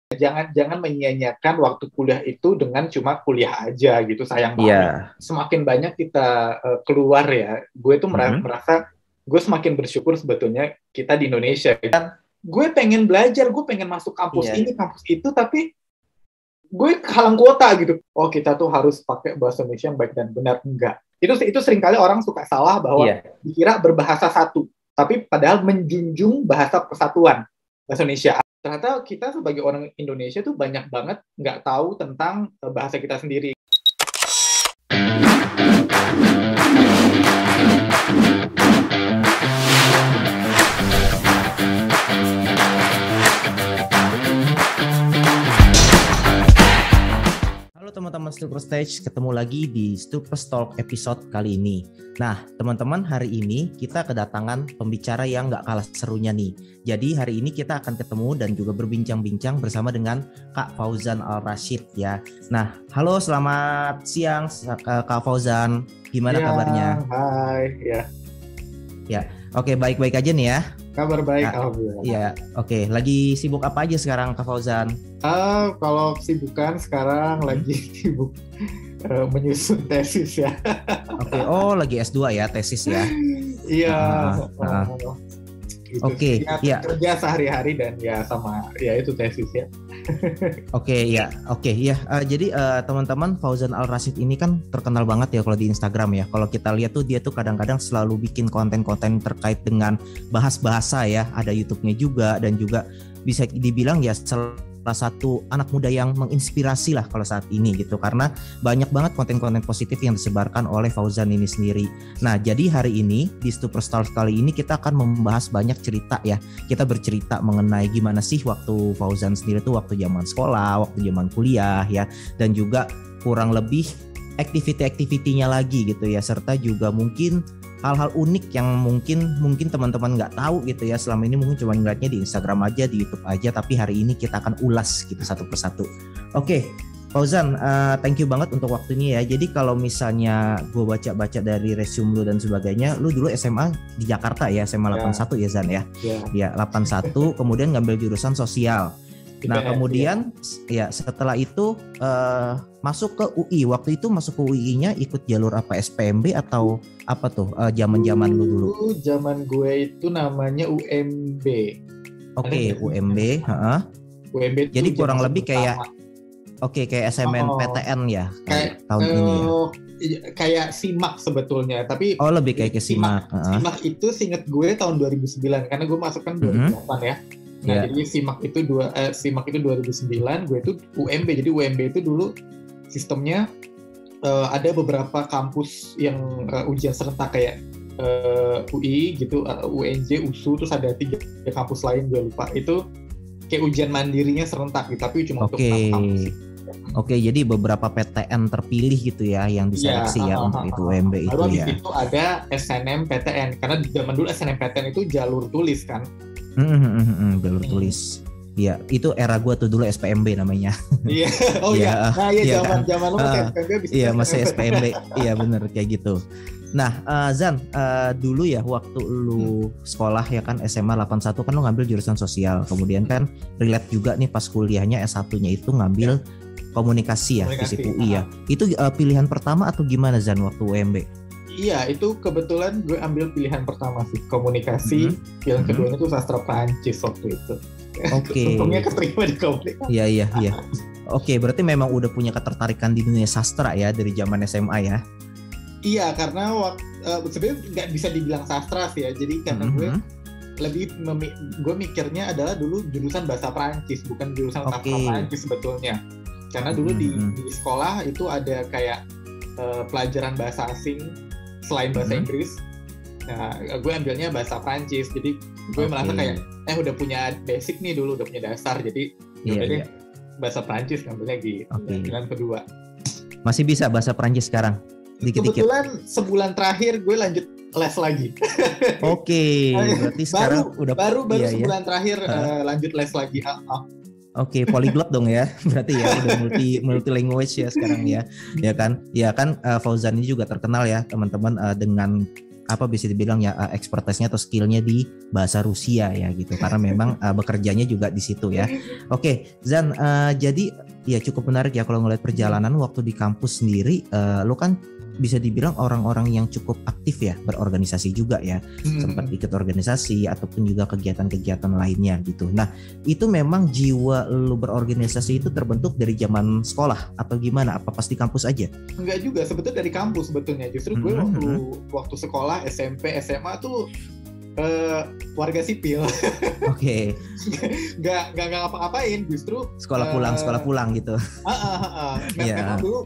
Jangan menyia-nyiakan waktu kuliah itu dengan cuma kuliah aja gitu, sayang banget. Semakin banyak kita keluar ya, gue tuh merasa gue semakin bersyukur sebetulnya kita di Indonesia. Dan gue pengen belajar, gue pengen masuk kampus ini, kampus itu, tapi gue halang kuota gitu. Oh, kita tuh harus pakai bahasa Indonesia yang baik dan benar. Enggak. Itu seringkali orang suka salah bahwa dikira berbahasa satu, tapi padahal menjunjung bahasa persatuan, bahasa Indonesia. Ternyata kita sebagai orang Indonesia tuh banyak banget nggak tahu tentang bahasa kita sendiri. Halo teman-teman Super Stage, ketemu lagi di Super Talk episode kali ini. Nah teman-teman, hari ini kita kedatangan pembicara yang nggak kalah serunya nih. Jadi hari ini kita akan ketemu dan juga berbincang-bincang bersama dengan Kak Fauzan Al-Rashid ya. Nah, halo, selamat siang Kak Fauzan, gimana kabarnya? Hai, Ya, oke, baik-baik aja nih ya. Kabar baik, alhamdulillah. Iya, oke. Lagi sibuk apa aja sekarang Kak Fauzan? Kalau kesibukan sekarang lagi sibuk menyusun tesis ya. Oke, oh lagi S2 ya, tesis ya. Iya. Oke, ya. Kerja sehari-hari dan ya sama ya itu tesis ya. Oke, ya. Jadi teman-teman, Fauzan Al-Rashid ini kan terkenal banget ya kalau di Instagram ya. Kalau kita lihat tuh dia tuh kadang-kadang selalu bikin konten-konten terkait dengan bahas bahasa ya. Ada YouTube-nya juga dan juga bisa dibilang ya salah satu anak muda yang menginspirasi lah kalau saat ini gitu, karena banyak banget konten-konten positif yang disebarkan oleh Fauzan ini sendiri. Nah, jadi hari ini di Superstar kali ini kita akan membahas banyak cerita ya. Kita bercerita mengenai gimana sih waktu Fauzan sendiri tuh waktu zaman sekolah, waktu zaman kuliah ya, dan juga kurang lebih aktiviti-aktivitinya lagi gitu ya, serta juga mungkin hal-hal unik yang mungkin teman-teman nggak tahu gitu ya. Selama ini mungkin cuma ngeliatnya di Instagram aja, di YouTube aja, tapi hari ini kita akan ulas gitu satu persatu. Oke, Fauzan, thank you banget untuk waktunya ya. Jadi kalau misalnya gue baca-baca dari resume lu dan sebagainya, lu dulu SMA di Jakarta ya, SMA 81 ya Zan ya? Ya, 81, kemudian ngambil jurusan sosial. Nah kemudian ya setelah itu masuk ke UI. Waktu itu masuk ke UI-nya ikut jalur apa, SPMB atau apa tuh zaman-zaman lu dulu? Zaman gue itu namanya UMB. Oke, UMB. UMB. Jadi kurang lebih kayak kayak SMNPTN ya tahun ini ya. Kayak SIMAK sebetulnya, tapi lebih kayak ke SIMAK. SIMAK itu seinget gue tahun 2009 karena gue masuk kan 2008 ya. Nah, jadi SIMAK itu 2009, gue itu UMB. Jadi UMB itu dulu sistemnya ada beberapa kampus yang ujian serentak kayak UI gitu, UNJ, USU, terus ada 3 kampus lain gue lupa. Itu kayak ujian mandirinya serentak gitu, tapi cuma untuk 6 kampus. Oke, jadi beberapa PTN terpilih gitu ya yang diseleksi ya untuk itu UMB itu baru ya. Baru itu ada SNMPTN, karena zaman dulu SNMPTN itu jalur tulis kan. Jalur tulis. Iya, itu era gua tuh dulu SPMB namanya. Iya. Oh iya. Nah, iya zaman lu masih SPMB bisa. Iya, masih SPMB. Iya, bener kayak gitu. Nah, Zan, dulu ya waktu lu sekolah ya kan SMA 81 kan lu ngambil jurusan sosial. Kemudian kan relate juga nih pas kuliahnya S1-nya itu ngambil komunikasi ya, FISIP UI ya. Itu pilihan pertama atau gimana Zan waktu UMB? Iya, itu kebetulan gue ambil pilihan pertama sih, komunikasi. Pilihan keduanya tuh sastra Prancis waktu itu. Oke. Untungnya keterima di komunikasi. Iya. Oke, berarti memang udah punya ketertarikan di dunia sastra ya dari zaman SMA ya? Iya, karena sebenarnya nggak bisa dibilang sastra sih ya. Jadi karena gue mikirnya adalah dulu jurusan bahasa Prancis, bukan jurusan sastra Prancis sebetulnya. Karena dulu di sekolah itu ada kayak pelajaran bahasa asing selain bahasa Inggris. Nah, gue ambilnya bahasa Prancis. Jadi gue merasa kayak udah punya basic nih dulu, udah punya dasar. Jadi deh bahasa Prancis ngambilnya gitu. Pilihan kedua. Masih bisa bahasa Prancis sekarang? Dikit-dikit. Kebetulan sebulan terakhir gue lanjut les lagi. Oke, berarti sekarang baru sebulan terakhir lanjut les lagi. Oke, polyglot dong ya, berarti ya udah multi language ya sekarang ya, ya kan Fauzan ini juga terkenal ya teman-teman dengan bisa dibilang ya expertise-nya atau skill-nya di bahasa Rusia ya gitu, karena memang bekerjanya juga di situ ya. Oke, Zan, jadi ya cukup menarik ya kalau ngeliat perjalanan waktu di kampus sendiri. Lo kan bisa dibilang orang-orang yang cukup aktif ya, berorganisasi juga ya, sempat ikut organisasi ataupun juga kegiatan-kegiatan lainnya gitu. Nah, itu memang jiwa lu berorganisasi itu terbentuk dari zaman sekolah atau gimana? Apa pas di kampus aja? Enggak juga, sebetulnya dari kampus sebetulnya. Justru gue waktu sekolah SMP, SMA tuh warga sipil. Oke. Nggak ngapa-ngapain, justru sekolah pulang gitu.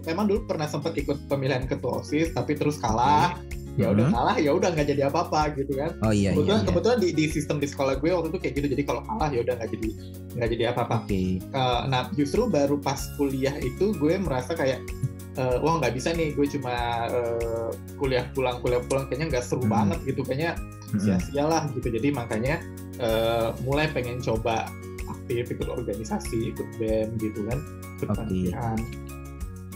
Memang dulu pernah sempat ikut pemilihan ketua OSIS, tapi terus kalah. Ya udah kalah, ya udah nggak jadi apa-apa gitu kan. Kebetulan di sistem di sekolah gue waktu itu kayak gitu. Jadi kalau kalah ya udah nggak jadi apa-apa. Nah, justru baru pas kuliah itu gue merasa kayak wah nggak bisa nih, gue cuma kuliah pulang kayaknya nggak seru banget gitu, kayaknya sia-sialah gitu. Jadi makanya mulai pengen coba aktif, ikut organisasi, ikut BEM gitu kan, ikut panitiaan.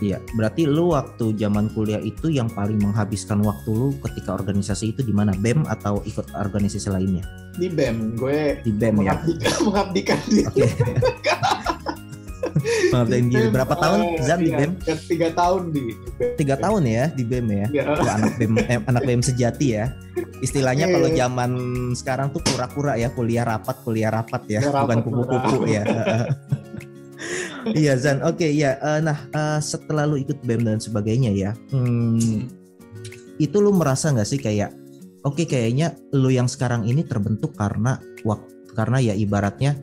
Iya, berarti lu waktu zaman kuliah itu yang paling menghabiskan waktu lu ketika organisasi itu di mana? BEM atau ikut organisasi lainnya? Di BEM, gue di BEM mengabdikan diri. Berapa tahun Zan di BEM? 3 tahun di BEM. 3 tahun ya di BEM ya. Anak BEM sejati ya. Istilahnya kalau zaman sekarang tuh pura-pura ya, kuliah rapat ya, bukan kupu-kupu ya. Iya Zan, oke ya. Nah, setelah lu ikut BEM dan sebagainya ya, itu lu merasa nggak sih kayak, oke, kayaknya lu yang sekarang ini terbentuk karena ya ibaratnya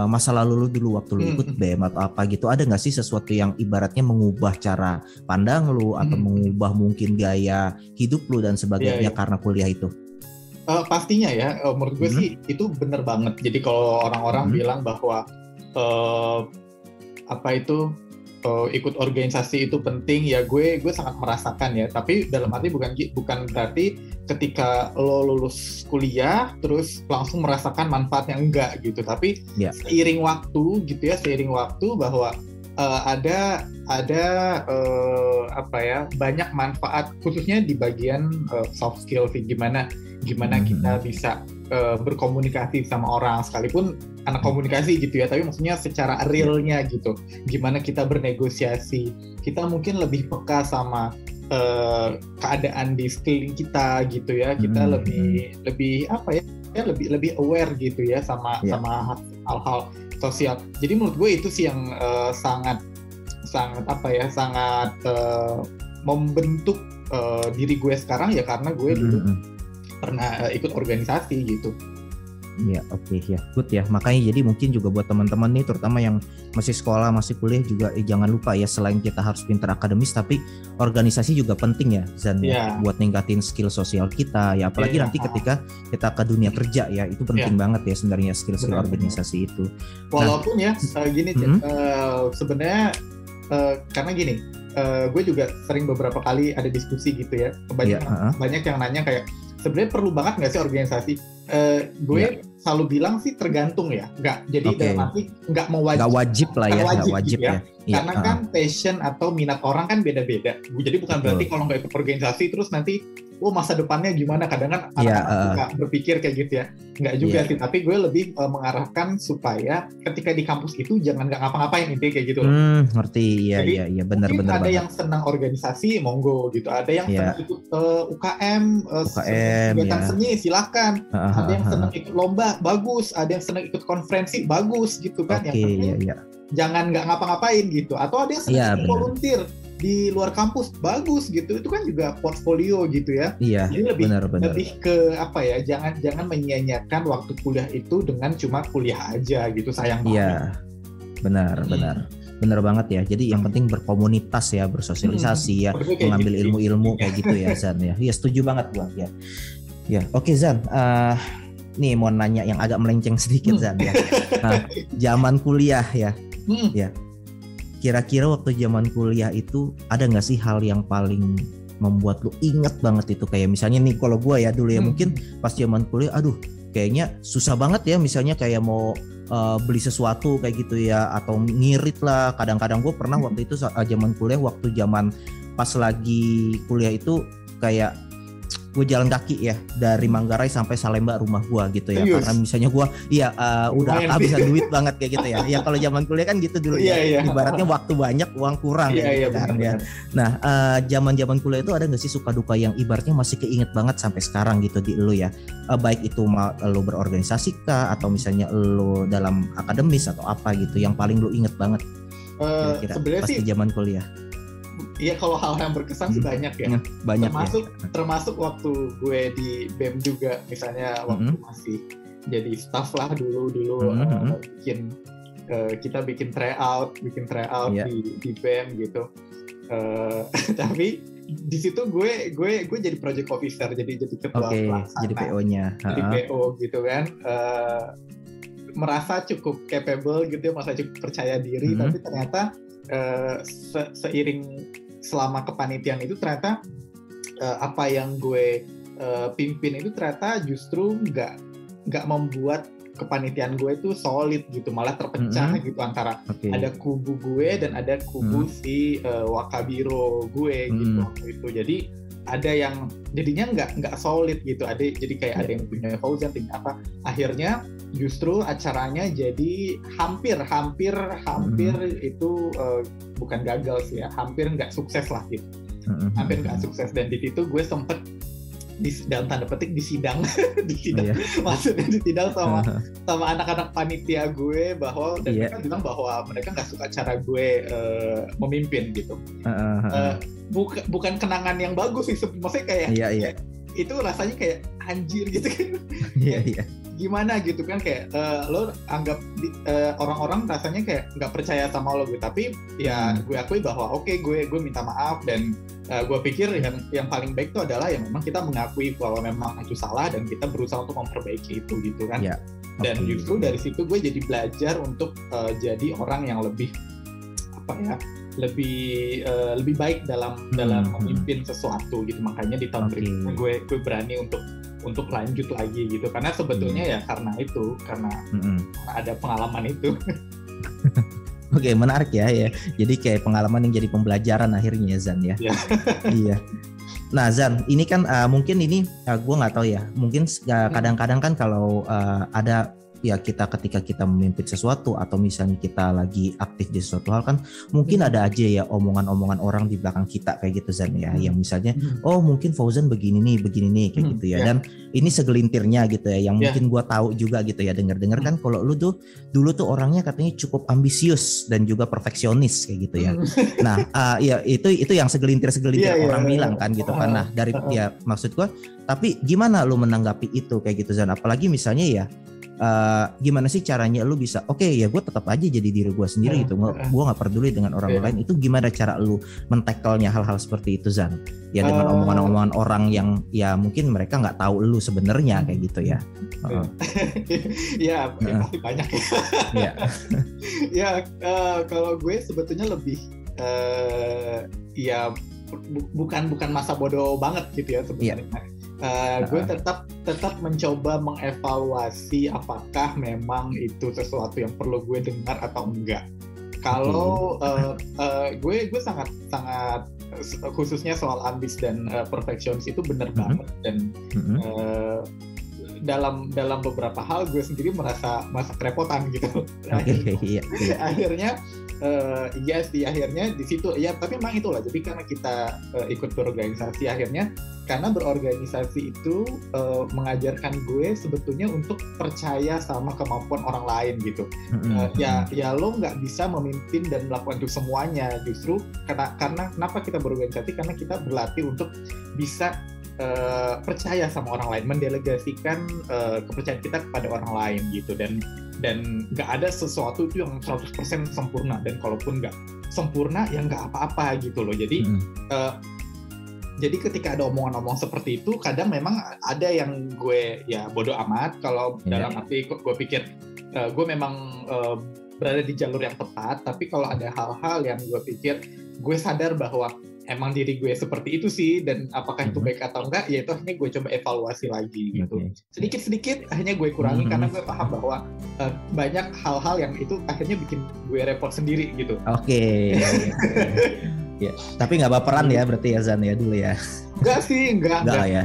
masa lalu lu dulu waktu lu ikut BEM atau apa gitu, ada nggak sih sesuatu yang ibaratnya mengubah cara pandang lu atau mengubah mungkin gaya hidup lu dan sebagainya karena kuliah itu? Pastinya ya, menurut gue sih itu bener banget. Jadi kalau orang-orang bilang bahwa ikut organisasi itu penting, ya gue sangat merasakan ya. Tapi dalam arti bukan berarti ketika lo lulus kuliah terus langsung merasakan manfaatnya, enggak gitu. Tapi seiring waktu bahwa ada banyak manfaat, khususnya di bagian soft skill sih, gimana kita bisa berkomunikasi sama orang, sekalipun anak komunikasi gitu ya, tapi maksudnya secara realnya gitu, gimana kita bernegosiasi, kita mungkin lebih peka sama keadaan di sekeliling kita gitu ya, kita lebih aware gitu ya sama hal-hal sosial. Jadi menurut gue itu sih yang sangat membentuk diri gue sekarang ya, karena gue dulu pernah ikut organisasi gitu. Ya, oke, ya, good ya. Makanya jadi mungkin juga buat teman-teman nih, terutama yang masih sekolah, masih kuliah juga, jangan lupa ya, selain kita harus pintar akademis, tapi organisasi juga penting ya, Zan, buat ningkatin skill sosial kita ya, apalagi nanti ketika kita ke dunia kerja ya, itu penting banget ya sebenarnya skill organisasi itu. Walaupun sebenarnya karena gini, gue juga sering beberapa kali ada diskusi gitu ya, banyak yang nanya kayak, sebenarnya perlu banget nggak sih organisasi? Gue selalu bilang sih tergantung ya, jadi dalam arti nggak wajib ya. Karena kan passion atau minat orang kan beda-beda. Jadi bukan berarti kalau nggak ikut organisasi terus nanti masa depannya gimana, kadang kan anak-anak berpikir kayak gitu ya, nggak juga sih. Tapi gue lebih mengarahkan supaya ketika di kampus itu jangan nggak ngapa-ngapain, intinya kayak gitu. Ngerti, iya benar-benar. Ada yang senang organisasi, monggo gitu. Ada yang senang ikut UKM, kegiatan seni, silahkan. Ada yang senang ikut lomba, bagus. Ada yang senang ikut konferensi, bagus gitu kan. Jangan nggak ngapa-ngapain gitu. Atau ada yang senang volunteer di luar kampus, bagus gitu, itu kan juga portfolio gitu ya. Jadi lebih ke jangan menyia-nyiakan waktu kuliah itu dengan cuma kuliah aja gitu, sayang banget. Iya, benar banget ya. Jadi yang penting berkomunitas ya, bersosialisasi ya, mengambil ilmu-ilmu kayak gitu ya, Zan ya. Iya, setuju banget gua ya. Ya, oke Zan. Nih mau nanya yang agak melenceng sedikit Zan ya. Zaman kuliah ya. Ya. Kira-kira waktu zaman kuliah itu ada nggak sih hal yang paling membuat lu inget banget itu, kayak misalnya nih kalau gue ya dulu ya, mungkin pas zaman kuliah, kayaknya susah banget ya, misalnya kayak mau beli sesuatu kayak gitu ya, atau ngirit lah. Kadang-kadang gue pernah waktu itu zaman kuliah, waktu zaman pas lagi kuliah itu kayak gue jalan kaki ya dari Manggarai sampai Salemba rumah gue gitu ya. Serius? Karena misalnya gue udah kehabisan duit banget kayak gitu ya. Ya kalau zaman kuliah kan gitu dulu ya. Ibaratnya waktu banyak uang kurang gitu kan ya. Nah zaman kuliah itu ada nggak sih suka duka yang ibaratnya masih keinget banget sampai sekarang gitu di lu ya? Baik itu lo berorganisasi kah atau misalnya lo dalam akademis atau apa gitu yang paling lo inget banget kira-kira pas di zaman kuliah? Iya, kalau hal yang berkesan sih banyak ya. Banyak termasuk waktu gue di BEM juga, misalnya waktu masih jadi staff lah dulu kita bikin tryout di BEM gitu. Tapi di situ gue jadi project officer, jadi ketua pelaksana. Jadi PO-nya. Jadi PO gitu kan. Merasa cukup capable gitu ya, merasa cukup percaya diri, tapi ternyata seiring selama kepanitiaan itu ternyata apa yang gue pimpin itu ternyata justru nggak membuat kepanitiaan gue itu solid gitu, malah terpecah gitu antara ada kubu gue dan ada kubu si Wakabiro gue gitu waktu itu. Jadi ada yang jadinya nggak solid gitu, jadi kayak ada yang punya Fauzan apa, akhirnya justru acaranya jadi hampir itu bukan gagal sih ya, hampir nggak sukses lah gitu, hampir nggak sukses. Dan di situ gue sempet dalam tanda petik disidang maksudnya disidang sama anak-anak panitia gue bahwa dan mereka bilang bahwa mereka nggak suka cara gue memimpin gitu. Bukan kenangan yang bagus sih, maksudnya kayak itu rasanya kayak anjir gitu kan. Gimana gitu kan, kayak lo anggap orang-orang rasanya kayak nggak percaya sama lo gitu. Tapi ya gue akui bahwa gue minta maaf, dan gue pikir yang paling baik itu adalah yang memang kita mengakui bahwa memang itu salah dan kita berusaha untuk memperbaiki itu gitu kan. Dan justru dari situ gue jadi belajar untuk jadi orang yang lebih lebih baik dalam memimpin sesuatu gitu. Makanya di tahun berikutnya gue berani untuk lanjut lagi gitu, karena sebetulnya ya karena ada pengalaman itu. Oke, menarik ya. Jadi kayak pengalaman yang jadi pembelajaran akhirnya ya, Zan ya. Iya. Nah Zan, ini kan mungkin ini gue nggak tahu ya. Mungkin kadang-kadang kan kalau ada ya ketika kita memimpin sesuatu atau misalnya kita lagi aktif di sesuatu hal kan mungkin ada aja ya omongan-omongan orang di belakang kita kayak gitu Zan ya, yang misalnya oh mungkin Fauzan begini nih kayak gitu ya. Dan ini segelintirnya gitu ya yang mungkin gua tahu juga gitu ya, dengar kan kalau lu tuh dulu tuh orangnya katanya cukup ambisius dan juga perfeksionis kayak gitu ya. Nah ya itu yang segelintir orang bilang kan gitu kan. Nah dari ya maksud gua, tapi gimana lu menanggapi itu kayak gitu Zan, apalagi misalnya ya gimana sih caranya lu bisa ya gue tetap aja jadi diri gue sendiri gitu, gue nggak peduli dengan orang lain. Itu gimana cara lu mentackle-nya hal-hal seperti itu Zan ya, dengan omongan-omongan orang yang ya mungkin mereka nggak tahu lu sebenarnya kayak gitu ya. Pasti banyak ya. Kalau gue sebetulnya lebih bukan masa bodoh banget gitu ya sebenarnya. Gue tetap mencoba mengevaluasi apakah memang itu sesuatu yang perlu gue dengar atau enggak. Kalau gue sangat khususnya soal ambis dan perfeksionis itu benar banget, dan dalam beberapa hal gue sendiri merasa kerepotan gitu. Akhirnya akhirnya di situ tapi memang itulah, jadi karena kita ikut berorganisasi, akhirnya karena berorganisasi itu mengajarkan gue sebetulnya untuk percaya sama kemampuan orang lain gitu. Ya lo nggak bisa memimpin dan melakukan itu semuanya, justru karena kenapa kita berorganisasi, karena kita berlatih untuk bisa percaya sama orang lain, mendelegasikan kepercayaan kita kepada orang lain gitu. Dan nggak ada sesuatu itu yang 100% sempurna, dan kalaupun nggak sempurna ya nggak apa-apa gitu loh. Jadi ketika ada omongan-omongan seperti itu, kadang memang ada yang gue ya bodo amat, kalau dalam arti gue pikir gue memang berada di jalur yang tepat. Tapi kalau ada hal-hal yang gue pikir gue sadar bahwa emang diri gue seperti itu sih, dan apakah itu baik atau enggak, ya itu akhirnya gue coba evaluasi lagi gitu. Sedikit-sedikit akhirnya gue kurangi, karena gue paham bahwa banyak hal-hal yang itu akhirnya bikin gue repot sendiri gitu. Ya, tapi nggak baperan ya berarti ya Zan ya dulu ya? Enggak sih, enggak ya.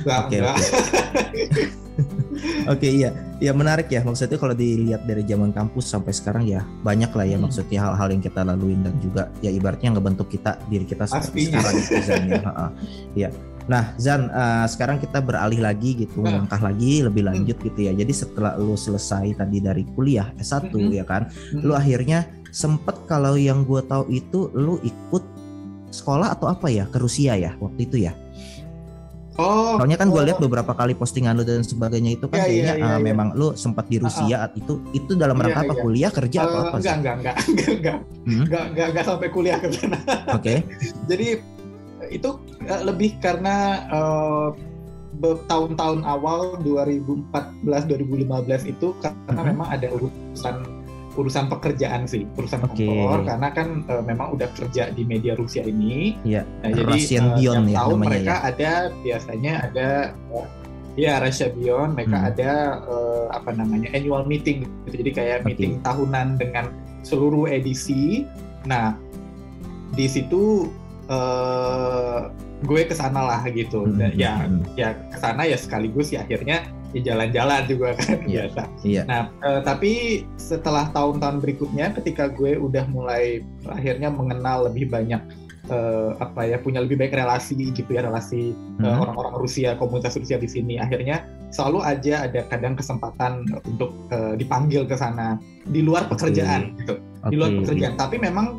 Oke. Oke, iya. Ya menarik ya, maksudnya kalau dilihat dari zaman kampus sampai sekarang ya banyak lah ya maksudnya hal-hal yang kita laluin dan juga ya ibaratnya ngebentuk diri kita seperti sekarang gitu Zan ya. Ya. Nah Zan, sekarang kita beralih lagi gitu, melangkah lagi lebih lanjut gitu ya. Jadi setelah lu selesai tadi dari kuliah S1 ya kan, lu akhirnya sempet, kalau yang gue tahu itu lu ikut sekolah atau apa ya ke Rusia ya waktu itu ya. Soalnya kan gue lihat beberapa kali postingan lu dan sebagainya itu kan kayaknya memang lu sempat di Rusia itu dalam rangka apa kuliah kerja atau apa? Enggak sampai kuliah ke sana. Oke. Jadi itu lebih karena tahun-tahun awal 2014-2015 itu karena memang ada urusan pekerjaan sih, urusan kantor, karena kan memang udah kerja di media Rusia ini. Iya. Nah, jadi Bion ya tahun namanya mereka ada biasanya ada Russia Bion, mereka ada annual meeting gitu. Jadi kayak meeting tahunan dengan seluruh edisi. Nah, di situ gue kesana lah gitu. Dan ya kesana ya sekaligus ya akhirnya ya jalan-jalan juga kan biasa. Nah, tapi setelah tahun-tahun berikutnya ketika gue udah mulai akhirnya mengenal lebih banyak punya lebih baik relasi gitu ya, relasi orang-orang Rusia, komunitas Rusia di sini, akhirnya selalu aja ada kadang kesempatan untuk dipanggil ke sana di luar pekerjaan gitu. Di luar pekerjaan, tapi memang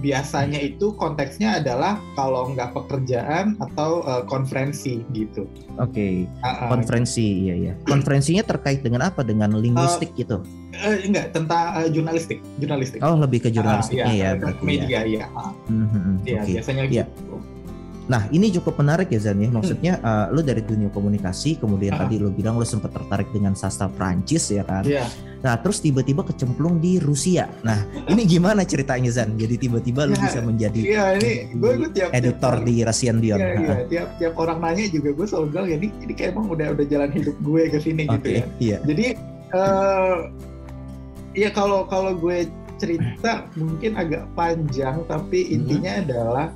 biasanya itu konteksnya adalah kalau nggak pekerjaan atau konferensi gitu. Konferensi, iya. Konferensinya terkait dengan apa? Dengan linguistik gitu? Enggak, tentang jurnalistik. Oh, lebih ke jurnalistiknya ya. Media, ya. Biasanya gitu. Nah, ini cukup menarik ya Zan ya. Maksudnya lu dari dunia komunikasi, kemudian tadi lu bilang lu sempat tertarik dengan sastra Prancis ya kan. Nah, terus tiba-tiba kecemplung di Rusia. Nah, ini gimana ceritanya Zan? Jadi tiba-tiba lu bisa menjadi editor di Russian Bion. Tiap orang nanya juga gue selalu bilang ini kayak emang udah jalan hidup gue ke sini gitu ya. Jadi kalau gue cerita mungkin agak panjang, tapi intinya adalah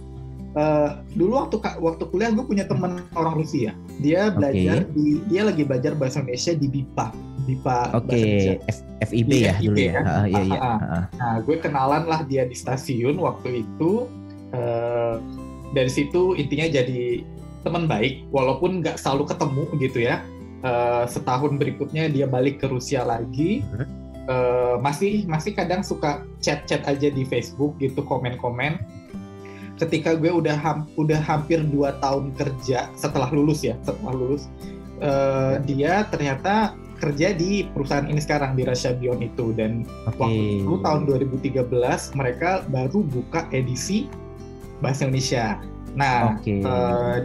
dulu waktu kuliah gue punya teman orang Rusia. Dia belajar dia lagi belajar bahasa Indonesia di BIPA FIB ya dulu ya. Nah, gue kenalan lah dia di stasiun waktu itu. Dari situ intinya jadi teman baik, walaupun nggak selalu ketemu gitu ya. Setahun berikutnya dia balik ke Rusia lagi. Masih kadang suka chat aja di Facebook gitu, komen-komen. Ketika gue udah hampir 2 tahun kerja setelah lulus, dia ternyata kerja di perusahaan ini sekarang, di Russia Bion itu. Dan waktu itu tahun 2013 mereka baru buka edisi Bahasa Indonesia. Nah,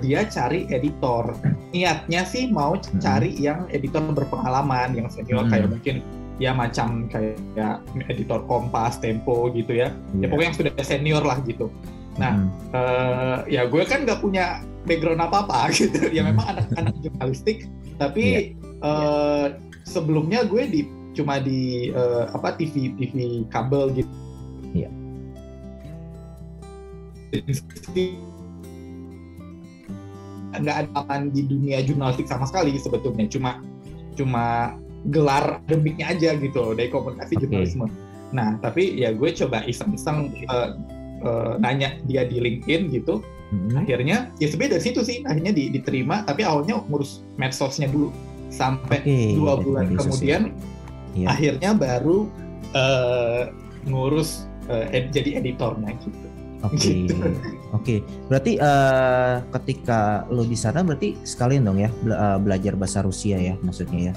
dia cari editor. Niatnya sih mau cari yang editor berpengalaman, yang senior, kayak mungkin ya macam kayak editor Kompas, Tempo gitu ya. Ya pokoknya yang sudah senior lah gitu. Nah, ya gue kan nggak punya background apa-apa gitu. Ya memang anak-anak jurnalistik, tapi sebelumnya gue cuma di TV kabel gitu. Nggak ada aman di dunia jurnalistik sama sekali sebetulnya. Cuma gelar akademiknya aja gitu dari komunikasi jurnalisme. Nah, tapi ya gue coba iseng-iseng nanya dia di LinkedIn gitu. Akhirnya ya sebenarnya dari situ sih akhirnya diterima, tapi awalnya ngurus medsosnya dulu sampai 2 bulan kemudian akhirnya baru ngurus jadi editornya gitu. Berarti ketika lo di sana berarti sekalian dong ya belajar bahasa Rusia ya maksudnya ya.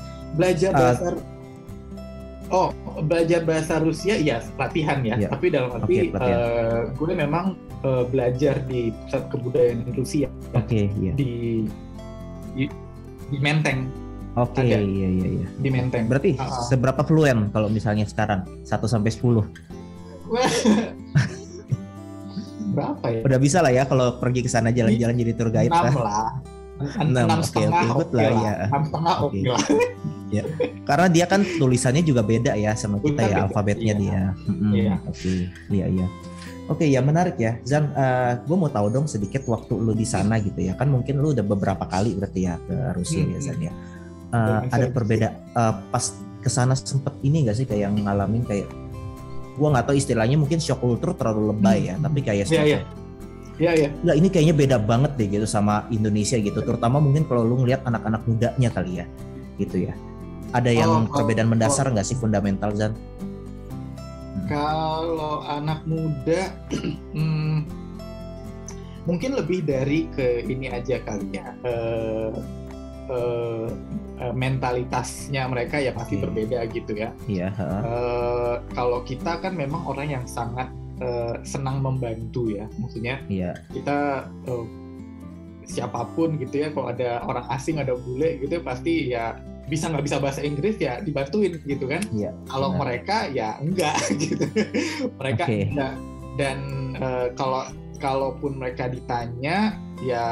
Belajar bahasa Rusia ya latihan ya. Tapi dalam arti gue memang belajar di pusat kebudayaan Rusia di Menteng. Di Menteng. Berarti seberapa fluent kalau misalnya sekarang 1 sampai 10? Berapa ya? Udah bisa lah ya kalau pergi ke sana jalan-jalan jadi tour guide. 6 lah. 6,5 oke lah. 6,5 oke lah. Ya. Karena dia kan tulisannya juga beda ya sama kita ya, alfabetnya dia. Oke, ya menarik ya, Zan. Gue mau tahu dong sedikit waktu lu di sana gitu ya. Kan mungkin lu udah beberapa kali berarti ya ke Rusia ya, Zan ya. Ada perbedaan pas ke sana sempet ini nggak sih kayak ngalamin kayak, gue nggak tahu istilahnya, mungkin shock culture terlalu lebay ya, tapi kayak Iya. Nggak, ini kayaknya beda banget deh gitu sama Indonesia gitu. Terutama mungkin kalau lu ngeliat anak-anak mudanya kali ya, gitu ya. Ada yang perbedaan mendasar nggak sih, fundamental, Zan? Kalau anak muda mungkin lebih dari ke ini aja kali ya, mentalitasnya mereka ya pasti berbeda gitu ya. Iya. Kalau kita kan memang orang yang sangat senang membantu ya, maksudnya kita siapapun gitu ya, kalau ada orang asing, ada bule gitu pasti ya bisa nggak bisa bahasa Inggris ya dibantuin gitu kan. Kalau mereka ya enggak gitu. Mereka enggak. Dan kalaupun mereka ditanya ya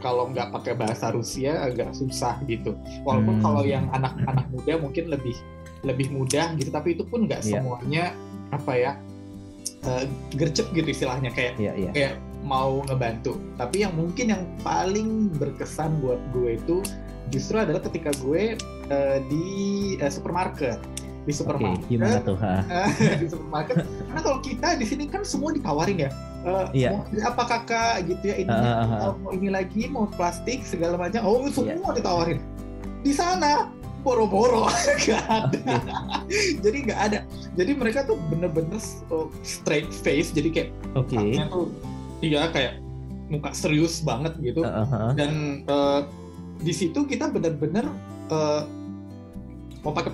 kalau nggak pakai bahasa Rusia agak susah gitu. Walaupun kalau yang anak-anak muda mungkin lebih mudah gitu, tapi itu pun nggak semuanya gercep gitu istilahnya, kayak mau ngebantu. Tapi yang mungkin yang paling berkesan buat gue itu justru adalah ketika gue di supermarket. Di supermarket. Gimana tuh? Di supermarket. Karena kalau kita di sini kan semua ditawarin ya. Mau apa kakak gitu ya, ini mau ini lagi, mau plastik segala macam. Semua ditawarin. Di sana boro-boro nggak ada. Jadi nggak ada. Jadi mereka tuh bener-bener straight face. Jadi kayak mukanya tuh kayak muka serius banget gitu. Dan di situ kita benar-benar mau pakai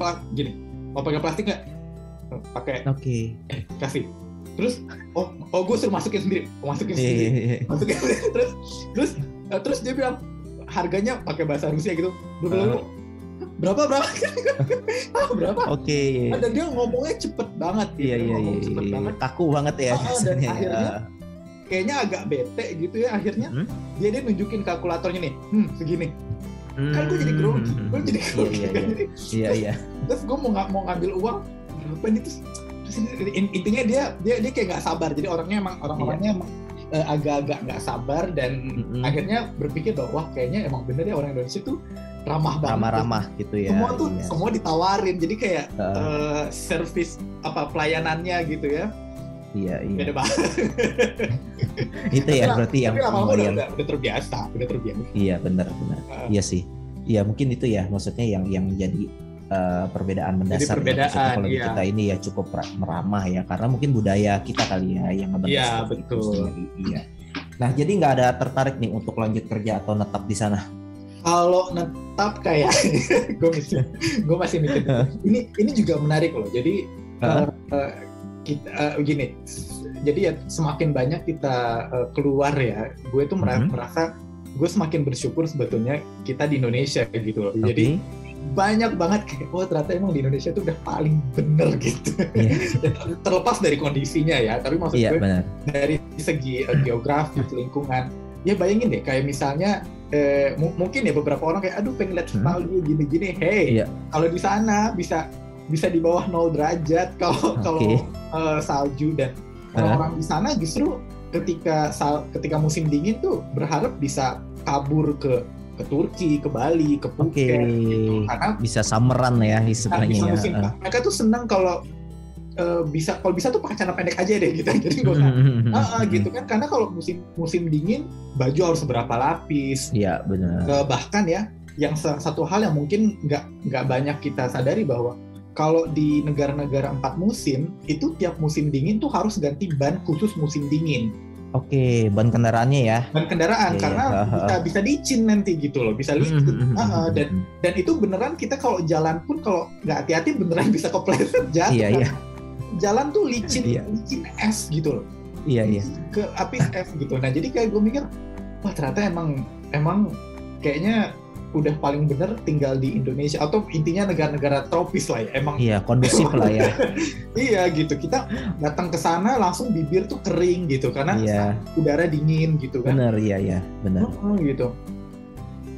plastik nggak? Pakai. Kasih. Terus gue suruh masukin sendiri. Terus dia bilang harganya pakai bahasa Rusia gitu. Berapa? Berapa? Dan dia ngomongnya cepet banget. Cepet banget. Kaku banget ya. Dan akhirnya kayaknya agak bete gitu ya, akhirnya dia nunjukin kalkulatornya nih, segini. Kan gue jadi grogi. Iya. Terus gue mau ngambil uang berapa nih, terus intinya dia kayak nggak sabar. Jadi orangnya emang agak-agak nggak sabar, dan akhirnya berpikir bahwa wah kayaknya emang bener ya orang Indonesia tuh ramah gitu ya. Semua ditawarin. Jadi kayak service pelayanannya gitu ya. Iya. Beda banget. Itu ya berarti yang udah terbiasa. Iya benar. Iya sih. Iya mungkin itu ya maksudnya yang jadi perbedaan mendasar. Kalau kita ini ya cukup meramah ya, karena mungkin budaya kita kali ya yang ngebentuk. Iya betul. Iya. Nah jadi nggak ada tertarik nih untuk lanjut kerja atau netap di sana? Kalau netap kayak gue masih mikir. Ini juga menarik loh. Jadi kita gini, jadi ya semakin banyak kita keluar ya, gue tuh merasa gue semakin bersyukur sebetulnya kita di Indonesia gitu loh. Jadi banyak banget kayak ternyata emang di Indonesia tuh udah paling bener gitu. Terlepas dari kondisinya ya, tapi maksud gue dari segi geografis, lingkungan. Ya bayangin deh kayak misalnya mungkin ya beberapa orang kayak aduh pengen lihat value gini-gini. Kalau di sana bisa di bawah 0 derajat kalau salju, dan orang-orang di sana justru ketika musim dingin tuh berharap bisa kabur ke Turki, ke Bali, ke Phuket gitu. Karena bisa summeran ya istilahnya. Mereka tuh senang kalau bisa tuh pakai celana pendek aja deh gitu. Jadi nggak usah gitu kan, karena kalau musim dingin baju harus berapa lapis. Iya benar. Bahkan ya yang satu hal yang mungkin nggak banyak kita sadari bahwa kalau di negara-negara 4 musim, itu tiap musim dingin tuh harus ganti ban khusus musim dingin. Ban kendaraannya ya. Ban kendaraan, karena bisa licin nanti gitu loh, bisa licin. Dan itu beneran kita kalau jalan pun kalau nggak hati-hati beneran bisa kepleset jatuh. Jalan tuh licin es gitu loh. Ke api es gitu. Nah jadi kayak gue mikir, wah ternyata emang kayaknya udah paling bener tinggal di Indonesia, atau intinya negara-negara tropis lah ya, emang kondusif lah ya. Iya gitu, kita datang ke sana langsung bibir tuh kering gitu karena udara dingin gitu kan. Bener, iya bener. Gitu.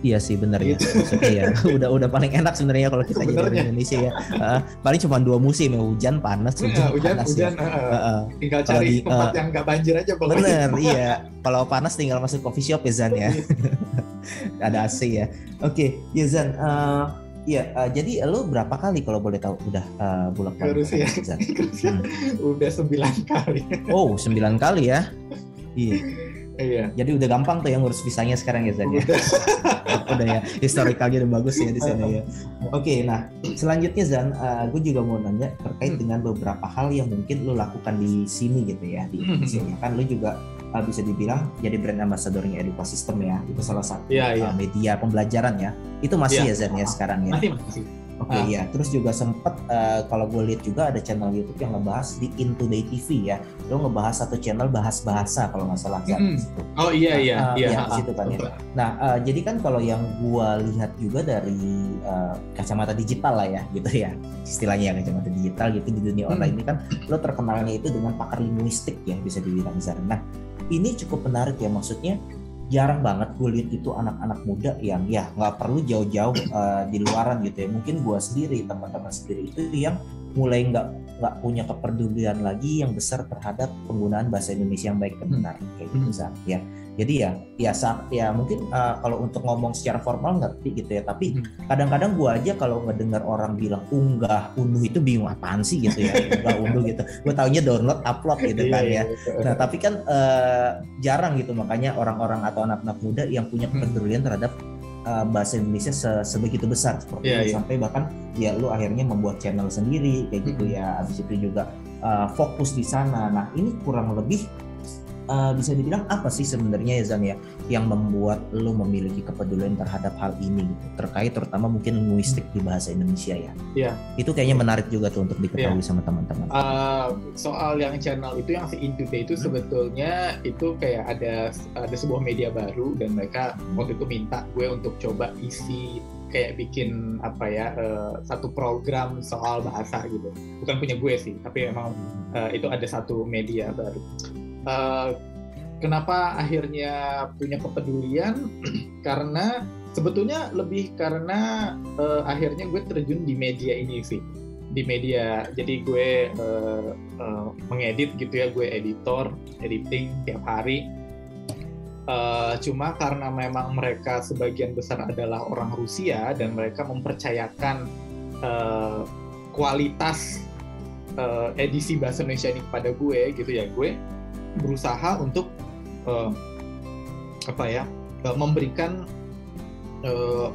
Iya sih benar ya. Maksudnya ya udah paling enak sebenarnya kalau kita jadi orang Indonesia ya. Paling cuma 2 musim ya, hujan panas, hujan panas. Hujan, ya. Tinggal cari tempat yang nggak banjir aja pokoknya. Bener, iya. Kalau panas tinggal masuk coffee shop ya Zan ya. Ada AC ya. Oke, ya Zan. Jadi lo berapa kali kalau boleh tahu udah bolak-balik ke Rusia? Udah 9 kali. Oh, 9 kali ya? Iya. Iya. Jadi udah gampang tuh yang ngurus visanya sekarang ya Zan ya. Udah ya, historikalnya udah bagus ya di sana ya. Oke, nah selanjutnya Zan, gue juga mau nanya terkait dengan beberapa hal yang mungkin lo lakukan di sini gitu ya di Indonesia. Kan lo juga bisa dibilang jadi brand ambassador-nya Edukasistem ya, itu salah satu media pembelajaran ya. Itu masih ya Zan ya sekarang ya. Masih. Oke ya, terus juga sempet kalau gue lihat juga ada channel YouTube yang ngebahas di Intoday TV ya. Lo ngebahas satu channel bahas bahasa kalau nggak salah Zan. Oh iya. Di situ kan ya. Nah jadi kan kalau yang gue lihat juga dari kacamata digital lah ya gitu ya, istilahnya ya kacamata digital gitu di dunia online ini kan lo terkenalnya itu dengan pakar linguistik ya bisa dibilang Zan. Nah ini cukup menarik ya, maksudnya jarang banget gue lihat itu anak-anak muda yang ya nggak perlu jauh-jauh di luaran gitu ya. Mungkin gue sendiri, teman-teman sendiri itu yang mulai nggak punya kepedulian lagi yang besar terhadap penggunaan bahasa Indonesia yang baik dan benar kayak gitu ya. Jadi ya mungkin kalau untuk ngomong secara formal ngerti gitu ya, tapi kadang-kadang gue aja kalau ngedengar orang bilang unggah, unduh itu bingung apaan sih gitu ya, unggah, unduh gitu. Gue taunya download, upload gitu kan ya. Nah tapi kan jarang gitu, makanya orang-orang atau anak-anak muda yang punya kepedulian terhadap bahasa Indonesia sebegitu besar seperti itu. Sampai bahkan ya lu akhirnya membuat channel sendiri kayak gitu ya. Habis itu juga fokus di sana. Nah ini kurang lebih bisa dibilang apa sih sebenarnya ya Zan ya yang membuat lo memiliki kepedulian terhadap hal ini gitu, terkait terutama mungkin linguistik di bahasa Indonesia ya. Iya. Itu kayaknya menarik juga tuh untuk diketahui sama teman-teman. Soal yang channel itu yang si Intoday itu sebetulnya itu kayak ada sebuah media baru dan mereka waktu itu minta gue untuk coba isi kayak bikin satu program soal bahasa gitu. Bukan punya gue sih, tapi memang itu ada satu media baru. Kenapa akhirnya punya kepedulian? Karena sebetulnya lebih karena akhirnya gue terjun di media ini sih, di media. Jadi gue mengedit gitu ya, gue editing tiap hari. Cuma karena memang mereka sebagian besar adalah orang Rusia dan mereka mempercayakan kualitas edisi bahasa Indonesia ini kepada gue gitu ya, gue berusaha untuk memberikan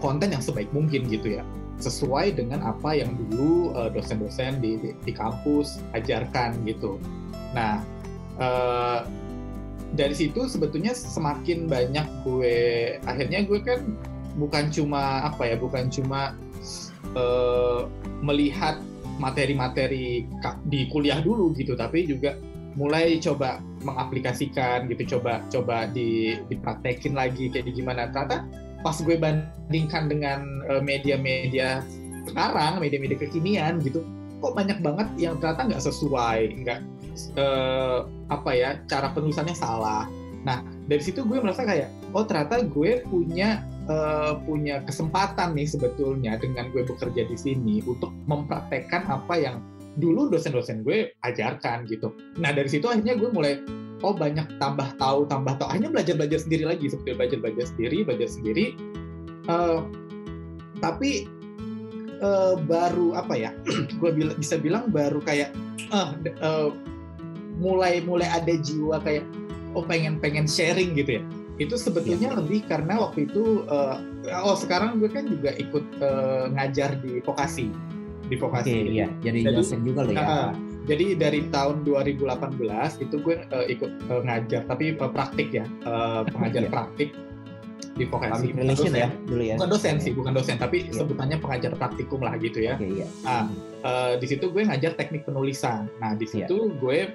konten yang sebaik mungkin gitu ya, sesuai dengan apa yang dulu dosen-dosen di kampus ajarkan gitu. Nah dari situ sebetulnya semakin banyak akhirnya gue kan bukan cuma melihat materi-materi di kuliah dulu gitu, tapi juga mulai coba mengaplikasikan gitu, coba dipraktekin lagi kayak gimana. Ternyata pas gue bandingkan dengan media-media sekarang, media-media kekinian gitu, kok banyak banget yang ternyata nggak sesuai, cara penulisannya salah. Nah dari situ gue merasa kayak ternyata gue punya kesempatan nih sebetulnya dengan gue bekerja di sini untuk mempraktekkan apa yang dulu dosen-dosen gue ajarkan gitu. Nah dari situ akhirnya gue mulai banyak tambah tahu, akhirnya belajar sendiri lagi, seperti belajar sendiri. Tapi baru gue bisa bilang baru kayak mulai ada jiwa kayak pengen sharing gitu ya. Itu sebetulnya lebih karena waktu itu sekarang gue kan juga ikut ngajar di vokasi. Iya, jadi dosen juga loh ya. Jadi dari tahun 2018 itu gue ikut ngajar, tapi praktik ya, pengajar praktik di vokasi. Relation ya dulu ya. Bukan dosen, tapi sebutannya pengajar praktikum lah gitu ya. Nah, di situ gue ngajar teknik penulisan. Nah, di situ gue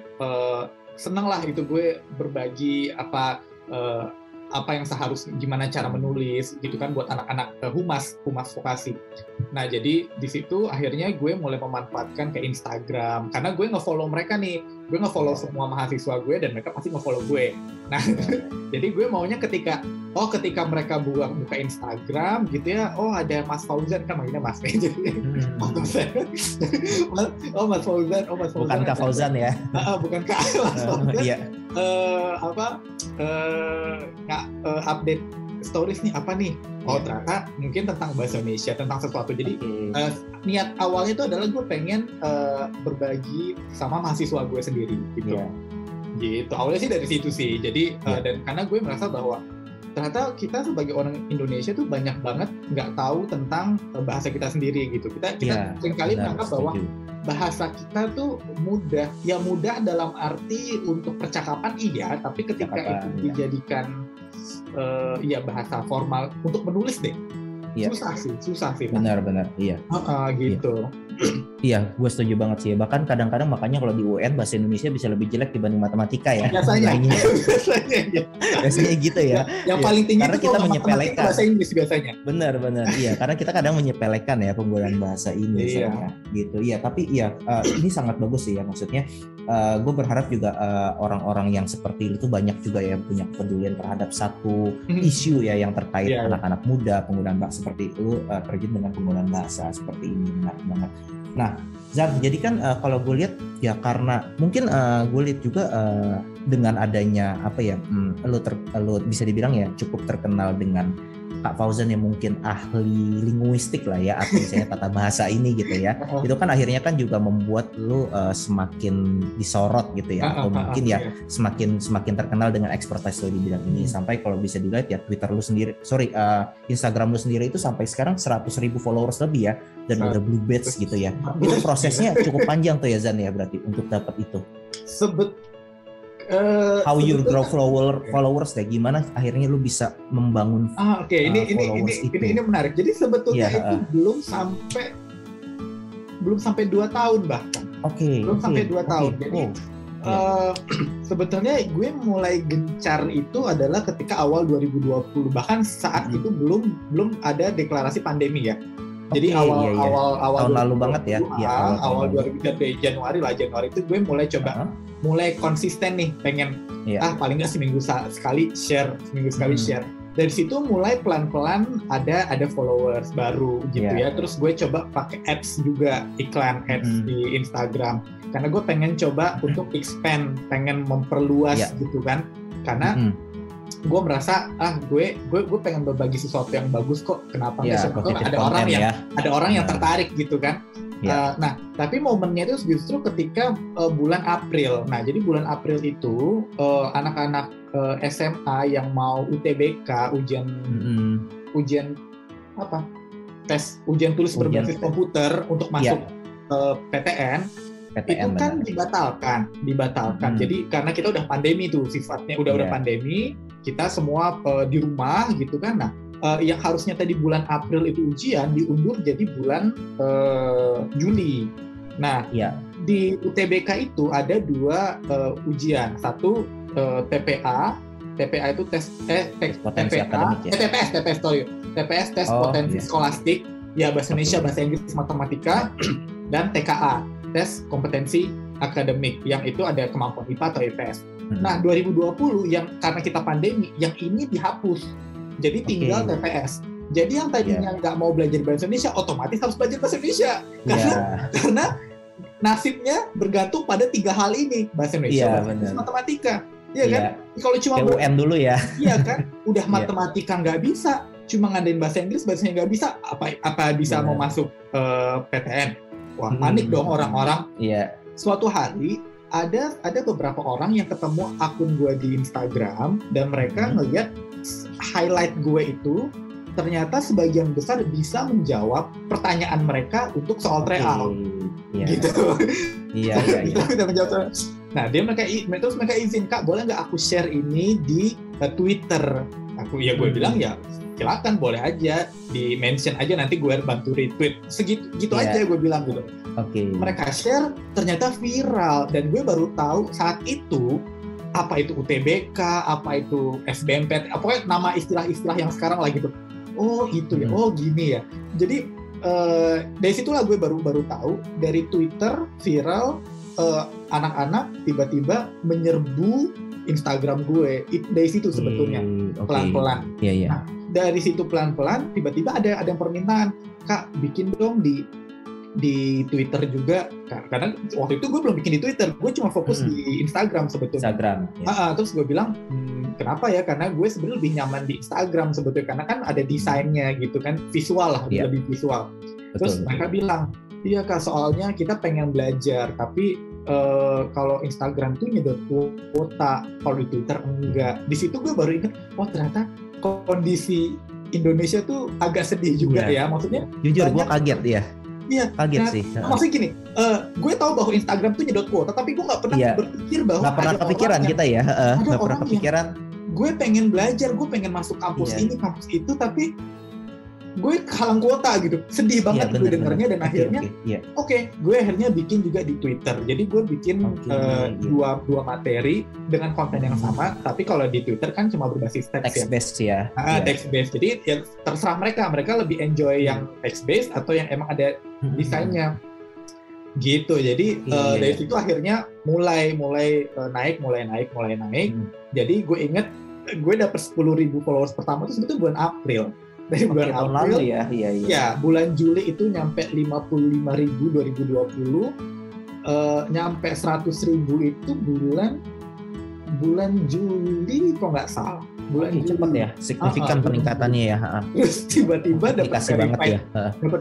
seneng lah itu gue berbagi apa yang seharusnya, gimana cara menulis gitu kan buat anak-anak humas vokasi. Nah jadi di situ akhirnya gue mulai memanfaatkan ke Instagram karena gue nge-follow mereka nih, gue nge-follow semua mahasiswa gue dan mereka pasti nge-follow gue. Nah jadi gue maunya ketika mereka buka Instagram gitu ya, oh ada Mas Fauzan, kan manggilnya Mas jadi Mas Fauzan, bukan Kak Fauzan ya? Bukan Kak Mas Fauzan. Iya. Update stories nih apa nih? Oh ternyata mungkin tentang bahasa Indonesia, tentang sesuatu. Jadi niat awalnya itu adalah gue pengen berbagi sama mahasiswa gue sendiri gitu. Gitu. Awalnya sih dari situ sih. Jadi dan karena gue merasa bahwa ternyata kita sebagai orang Indonesia tuh banyak banget nggak tahu tentang bahasa kita sendiri gitu. Kita seringkali menganggap bahwa bahasa kita tuh mudah dalam arti untuk percakapan iya, tapi ketika itu dijadikan bahasa formal untuk menulis deh. Susah sih. Benar, iya. Gitu. Iya, gue setuju banget sih. Bahkan kadang-kadang makanya kalau di UN bahasa Indonesia bisa lebih jelek dibanding matematika ya. Biasanya gitu ya. Yang paling tinggi karena kita menyepelekan bahasa Inggris biasanya. Benar, iya. Karena kita kadang menyepelekan ya penggunaan bahasa ini gitu. Iya, tapi ini sangat bagus sih ya. Maksudnya gue berharap juga orang-orang yang seperti itu banyak juga ya punya kepedulian terhadap satu isu ya yang terkait anak-anak muda, penggunaan bahasa seperti itu, terjun dengan penggunaan bahasa seperti ini, menarik banget. Nah, Zar, jadi kan kalau gue lihat ya karena mungkin gue lihat juga dengan adanya lo bisa dibilang ya cukup terkenal dengan Kak Fauzan yang mungkin ahli linguistik lah ya, atau misalnya tata bahasa ini gitu ya. Itu kan akhirnya kan juga membuat lu semakin disorot gitu ya, atau mungkin ya semakin terkenal dengan expertise lu di bidang ini. Sampai kalau bisa dilihat ya Twitter lu sendiri, Instagram lu sendiri itu sampai sekarang 100,000 followers lebih ya, dan udah blue badge gitu ya. Itu prosesnya cukup panjang tuh ya Zan ya berarti untuk dapat itu. How you grow followers deh, gimana akhirnya lu bisa membangun ini menarik. Jadi sebetulnya itu belum sampai 2 tahun bahkan. Belum sampai 2 tahun. Jadi sebetulnya gue mulai gencar itu adalah ketika awal 2020, bahkan saat itu belum ada deklarasi pandemi ya. Jadi awal tahun lalu banget ya. Awal 2020 Januari itu gue mulai mulai konsisten nih, pengen paling nggak seminggu sekali share. Dari situ mulai pelan-pelan ada followers baru gitu ya. Terus gue coba pakai ads juga, iklan ads di Instagram karena gue pengen coba untuk expand, pengen memperluas gitu kan, karena gue merasa gue pengen berbagi sesuatu yang bagus kok, kenapa nggak ada orang yang tertarik gitu kan. Nah tapi momennya itu justru ketika bulan April. Nah jadi bulan April itu anak-anak SMA yang mau UTBK, ujian tulis berbasis komputer untuk masuk PTN itu kan dibatalkan. Jadi karena kita udah pandemi tuh sifatnya, udah pandemi, kita semua di rumah gitu kan. Nah yang harusnya tadi bulan April itu ujian diundur jadi bulan Juli. Nah di UTBK itu ada 2 ujian, satu TPA itu tes potensi akademik ya. TPS tes potensi skolastik ya, bahasa Indonesia, bahasa Inggris, matematika, dan TKA tes kompetensi akademik yang itu ada kemampuan IPA atau IPS. Nah 2020 yang karena kita pandemi, yang ini dihapus, jadi tinggal TPS. Jadi yang tadinya nggak mau belajar bahasa Indonesia otomatis harus belajar bahasa Indonesia karena nasibnya bergantung pada 3 hal ini, bahasa Indonesia, bahasa Inggris, matematika. Iya kan? Kalau cuma UN dulu ya. Iya kan? Udah matematika nggak bisa, cuma ngadain bahasa Inggris, bahasanya nggak bisa, apa bisa mau masuk PTN? Wah, panik dong orang-orang. Suatu hari ada beberapa orang yang ketemu akun gue di Instagram dan mereka ngeliat highlight gue itu ternyata sebagian besar bisa menjawab pertanyaan mereka untuk soal tryout. Gitu. Iya. Nah, mereka izin, Kak, boleh nggak aku share ini di Twitter? Gue bilang ya silakan, boleh aja, di mention aja, nanti gue bantu retweet. Segitu aja gue bilang gitu. Mereka share, ternyata viral, dan gue baru tahu saat itu apa itu UTBK, apa itu SBMPT, pokoknya nama istilah-istilah yang sekarang lagi tuh. Oh itu ya, oh gini ya. Jadi dari situlah gue baru tahu dari Twitter viral, anak-anak tiba-tiba menyerbu Instagram gue. Dari situ sebetulnya pelan-pelan. Nah, dari situ pelan-pelan tiba-tiba ada yang permintaan, Kak bikin dong di Twitter juga, karena waktu itu gue belum bikin di Twitter, gue cuma fokus di Instagram sebetulnya. Terus gue bilang, kenapa ya? Karena gue sebenarnya lebih nyaman di Instagram sebetulnya, karena kan ada desainnya gitu kan, visual lah, lebih visual. Terus mereka bilang, iya Kak, soalnya kita pengen belajar, tapi kalau Instagram tuh nyedot kuota, kalau di Twitter enggak. Di situ gue baru ingat, oh ternyata kondisi Indonesia tuh agak sedih juga ya, maksudnya. Jujur gue kaget ya. Iya, kaget sih. Maksudnya gini, gue tahu bahwa Instagram tuh nyedot kuota, tapi gue nggak pernah berpikir bahwa nggak pernah kepikiran kita ya, nggak pernah kepikiran. Gue pengen belajar, gue pengen masuk kampus ini, kampus itu, tapi gue kehalang kuota gitu. Sedih banget gue dengarnya, dan akhirnya, gue akhirnya bikin juga di Twitter. Jadi gue bikin dua materi dengan konten yang sama, tapi kalau di Twitter kan cuma berbasis text based ya. Text based. Jadi ya terserah mereka lebih enjoy yang text based atau yang emang ada desainnya. Gitu. Jadi dari situ akhirnya mulai naik. Jadi gue inget gue dapet 10.000 followers pertama itu sebetulnya bulan April. Dari bulan April lalu ya. Ya, bulan Juli itu nyampe 55.000 2020, nyampe 100.000 itu bulan Juli kok nggak salah. Bulan Juli. Cepet ya, signifikan peningkatannya ya. Terus tiba-tiba dapat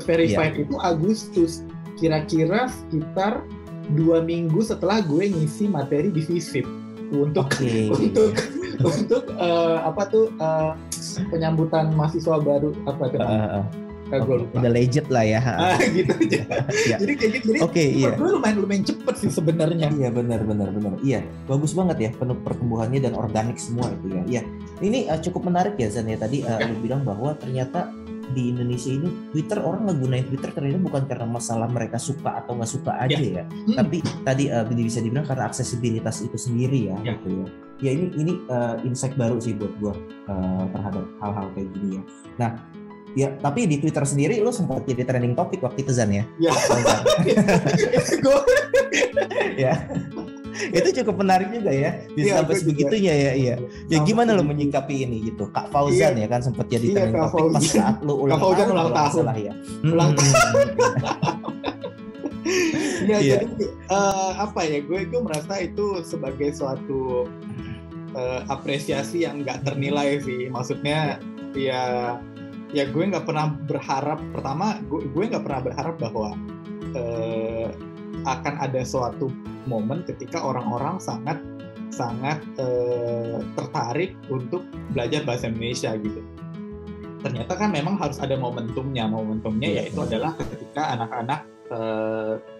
verified itu Agustus, kira-kira sekitar 2 minggu setelah gue ngisi materi di Visip untuk penyambutan mahasiswa baru gue lupa. Udah legit lah ya. Gitu aja. Jadi kayak gitu. Jadi gue lumayan cepet sih sebenarnya. Iya benar. Iya, bagus banget ya pertumbuhannya dan organik semua itu ya. Iya. Ini cukup menarik ya Zan ya, tadi lu bilang bahwa ternyata di Indonesia ini Twitter, orang ngegunain Twitter ternyata bukan karena masalah mereka suka atau nggak suka aja ya. Tapi tadi bisa dibilang karena aksesibilitas itu sendiri ya. Gitu ya. Ya ini insight baru sih buat gue terhadap hal-hal kayak gini ya. Nah, ya tapi di Twitter sendiri lo sempat jadi trending topik waktu itu Zan ya? Ya. Ya. Itu cukup menarik juga ya, bisa sampai sebegitunya ya. Iya. Ya gimana lo menyikapi ini gitu? Kak Fauzan ya kan sempat jadi trending topik pas saat lo ulang tahun ya. Ulang tahun. Ya, jadi gue merasa itu sebagai suatu apresiasi yang nggak ternilai sih. Maksudnya ya gue nggak pernah berharap, pertama gue nggak pernah berharap bahwa akan ada suatu momen ketika orang-orang sangat tertarik untuk belajar bahasa Indonesia gitu. Ternyata kan memang harus ada momentumnya yaitu adalah ketika anak-anak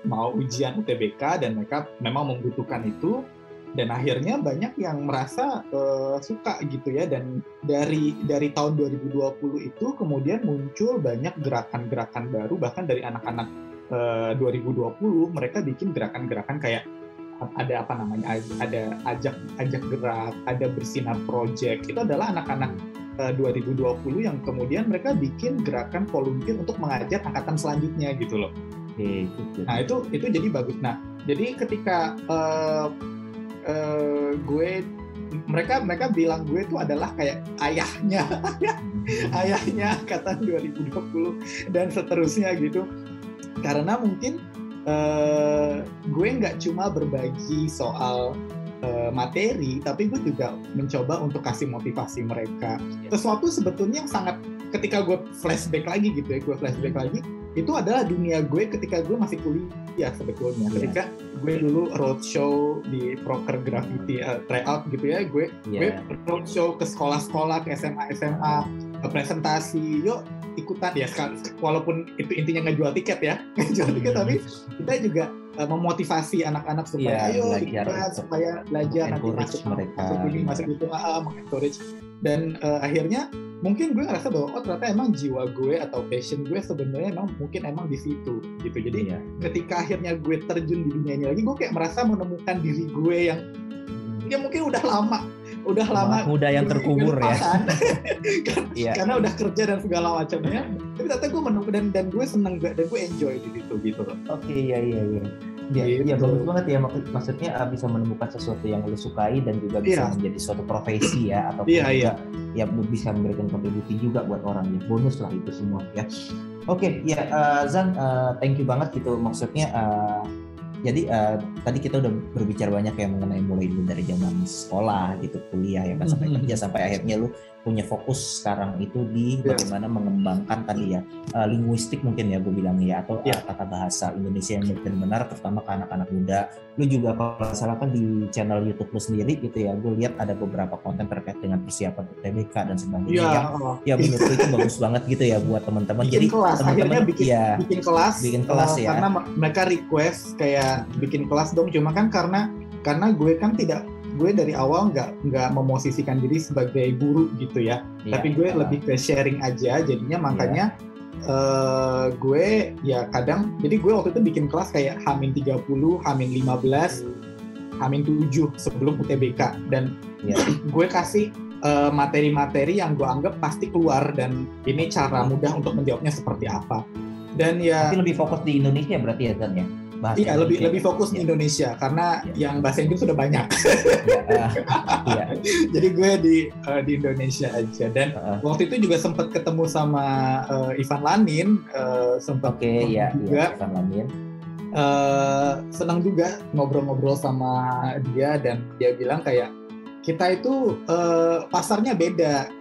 mau ujian UTBK dan mereka memang membutuhkan itu, dan akhirnya banyak yang merasa suka gitu ya. Dan dari tahun 2020 itu kemudian muncul banyak gerakan-gerakan baru, bahkan dari anak-anak 2020 mereka bikin gerakan-gerakan kayak ada ada ajak gerak, ada bersinar project. Itu adalah anak-anak 2020 yang kemudian mereka bikin gerakan volunteer untuk mengajar angkatan selanjutnya gitu loh. Nah itu jadi bagus. Nah jadi ketika mereka bilang gue itu adalah kayak ayahnya angkatan 2020 dan seterusnya gitu, karena mungkin gue nggak cuma berbagi soal materi, tapi gue juga mencoba untuk kasih motivasi mereka. Sesuatu sebetulnya yang sangat, ketika gue flashback lagi, itu adalah dunia gue ketika gue masih kuliah sebetulnya. Ketika gue dulu roadshow di Proker Graffiti tryout gitu ya, gue roadshow ke sekolah-sekolah, ke SMA, presentasi, yuk ikutan ya, walaupun itu intinya nggak jual tiket ya, tapi kita juga memotivasi anak-anak supaya ayo ikutan, supaya belajar, nanti masuk ini, masuk itu, mengencourage. Dan akhirnya mungkin gue ngerasa bahwa ternyata emang jiwa gue atau passion gue sebenarnya emang di situ gitu. Jadi ketika akhirnya gue terjun di dunia ini lagi, gue kayak merasa menemukan diri gue yang ya mungkin udah lama muda yang terkubur ya. Karena udah kerja dan segala macamnya. Tapi ternyata gue menemukan dan gue seneng dan gue enjoy di situ gitu loh. Oke, iya. Ya bagus banget ya, maksudnya bisa menemukan sesuatu yang lo sukai dan juga bisa menjadi suatu profesi ya, atau ya bisa memberikan kontribusi juga buat orang ya, bonus lah itu semua ya. Oke, ya Zan, thank you banget gitu, maksudnya jadi tadi kita udah berbicara banyak ya mengenai mulai dari zaman sekolah gitu, kuliah ya kan, sampai kerja, sampai akhirnya lu punya fokus sekarang itu di bagaimana mengembangkan tadi ya linguistik mungkin ya gue bilang ya, atau kata bahasa Indonesia yang benar-benar terutama ke anak-anak muda. Lu juga kalau salah kan di channel YouTube lu sendiri gitu ya, gue lihat ada beberapa konten terkait dengan persiapan UTBK dan sebagainya ya menurut itu bagus banget gitu ya buat teman-teman. Jadi teman-teman bikin kelas ya, karena mereka request kayak bikin kelas dong, cuma kan karena gue kan gue dari awal nggak memosisikan diri sebagai guru gitu ya, tapi gue lebih ke sharing aja, jadinya makanya gue ya kadang, jadi gue waktu itu bikin kelas kayak H-30, H-15, H-7 sebelum UTBK, dan gue kasih materi-materi yang gue anggap pasti keluar, dan ini cara mudah untuk menjawabnya seperti apa. Dan ya tapi lebih fokus di Indonesia berarti ya Zan ya? Iya, lebih fokus di Indonesia karena yang bahasa Inggris sudah banyak. Jadi gue di Indonesia aja, dan waktu itu juga sempat ketemu sama Ivan Lanin, sempat juga. Ivan Lanin. Senang juga ngobrol-ngobrol sama dia, dan dia bilang kayak kita itu pasarnya beda,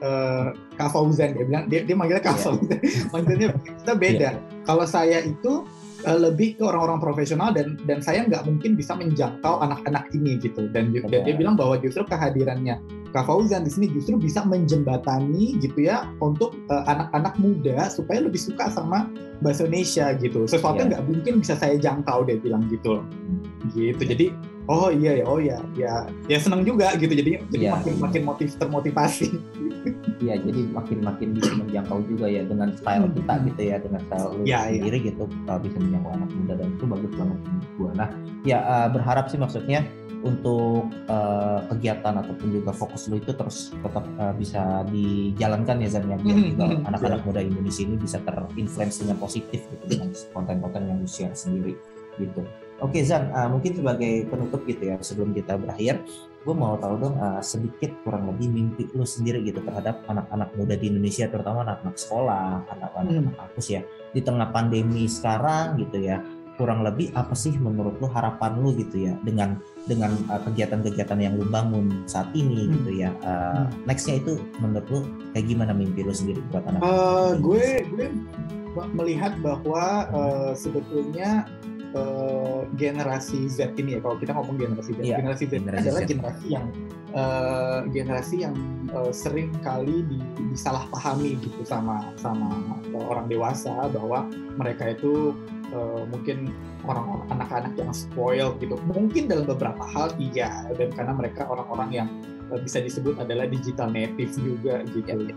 Kak Fauzan, dia bilang, dia manggilnya Kak Fauzan, manggilnya kita beda. Kalau saya itu lebih ke orang-orang profesional, dan saya nggak mungkin bisa menjangkau anak-anak ini gitu, dan dia bilang bahwa justru kehadirannya Kak Fauzan di sini justru bisa menjembatani gitu ya untuk anak-anak muda supaya lebih suka sama bahasa Indonesia gitu, sesuatu yang nggak mungkin bisa saya jangkau, dia bilang gitu loh. Gitu, jadi ya senang juga gitu, jadi makin termotivasi. Iya, jadi makin bisa menjangkau juga ya dengan style kita gitu ya, dengan style lu sendiri gitu, bisa menjangkau anak muda, dan itu bagus banget menurut gua. Nah, ya berharap sih maksudnya untuk kegiatan ataupun juga fokus lu itu terus tetap bisa dijalankan ya Zan, biar juga anak-anak muda Indonesia ini bisa terinfluence dengan positif gitu dengan konten-konten yang lu share sendiri gitu. Oke Zan, mungkin sebagai penutup gitu ya, sebelum kita berakhir, gue mau tahu dong sedikit kurang lebih mimpi lu sendiri gitu terhadap anak-anak muda di Indonesia, terutama anak-anak sekolah, anak-anak kampus ya, di tengah pandemi sekarang gitu ya, kurang lebih apa sih menurut lu harapan lu gitu ya dengan kegiatan-kegiatan yang lu bangun saat ini gitu ya, nextnya itu menurut lu kayak gimana mimpi lu sendiri buat anak-anak? Gue melihat bahwa sebetulnya generasi Z ini ya, kalau kita ngomong generasi Z, generasi Z adalah generasi yang sering kali disalahpahami gitu sama orang dewasa, bahwa mereka itu mungkin orang-orang anak-anak yang spoiled gitu, mungkin dalam beberapa hal iya, dan karena mereka orang-orang yang bisa disebut adalah digital native juga gitu.